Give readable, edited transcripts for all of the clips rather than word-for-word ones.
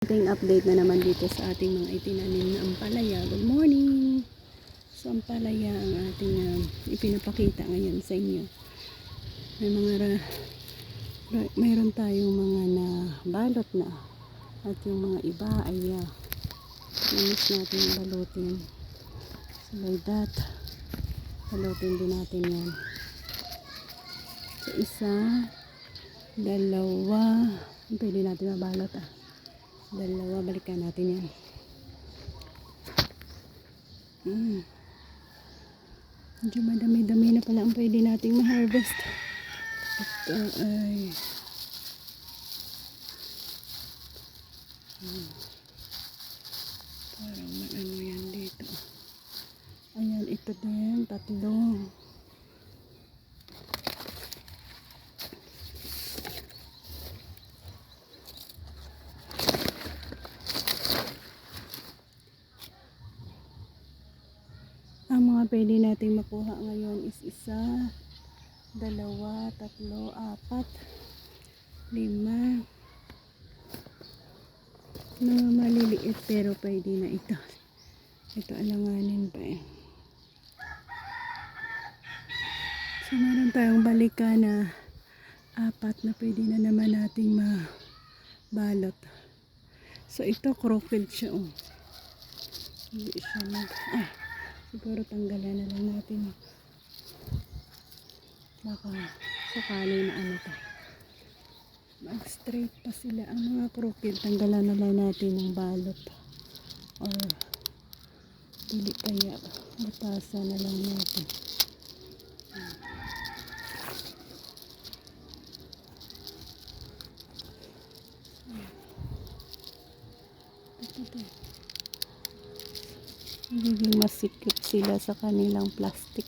Ating update na naman dito sa ating mga itinanim na ampalaya. Good morning! So ampalaya ang ating ipinapakita ngayon sa inyo. Mayroon tayong mga nabalot na at yung mga iba ay namis natin balutin. So like that, balutin din natin yan. So isa, dalawa, pwede natin mabalot dalawa, balikan natin yan. Medyo madami-dami na pala ang pwede nating ma-harvest. Ito ay parang ano yan dito. Ayan, ito din, tatlo. Ang mga pwede nating makuha ngayon is isa, dalawa, tatlo, apat, lima. Mga maliliit pero pwede na ito. Ito alanganin pa eh. So meron tayong balika na apat na pwede na naman nating mabalot. So ito crooked siya oh. Hindi siya siguro tanggalan na lang natin. Baka sakali na ano to. Mag straight pa sila. Ang mga crooked, tanggalan na lang natin ng balot. Or hindi kaya butasan na lang natin. Magiging masikip sila sa kanilang plastic.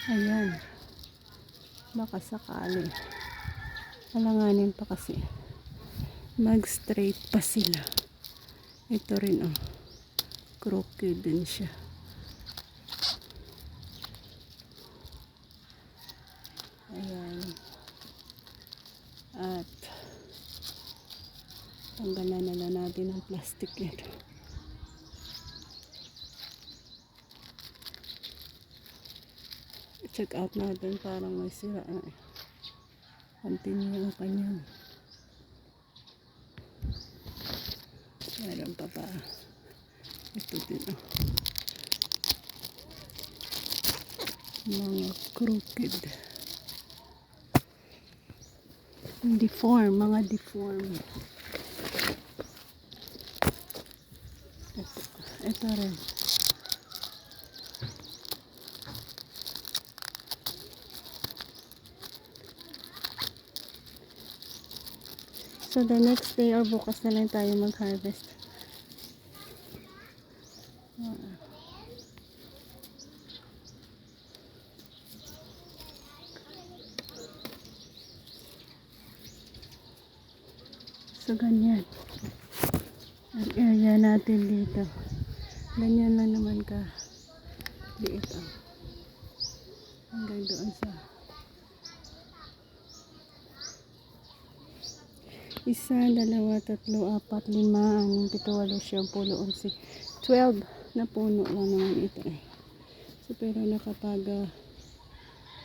Ayan. Baka sakali. Alanganin pa kasi. Mag straight pa sila. Ito rin oh. Crooked din siya. Ayan. At tanggalan na lang natin ang plastic nito. Check out natin, parang may sira na eh. Continue ang kanyang. Mayroon pa. Ito din oh. Mga crooked. Deform, mga deform. Ito rin. So the next day or bukas na lang tayo mag-harvest. So ganyan. Ang area natin dito. Ganyan lang naman ka liit oh. Hanggang doon sa isa, dalawa, tatlo, apat, lima, anim, pito, walo, siyam, pulo, 11, 12 na puno lang naman ito eh. So pero nakapag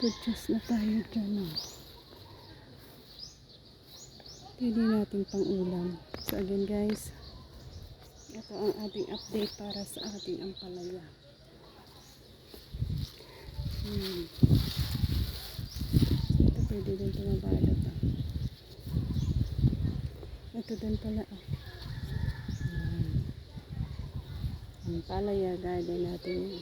produce na tayo dyan oh. Pwede natin pang ulam. So again guys, ito ang ating update para sa ating ampalaya. Ito pwede din ito mabalot oh. Ito din pala oh. Ampalaya garden natin yun.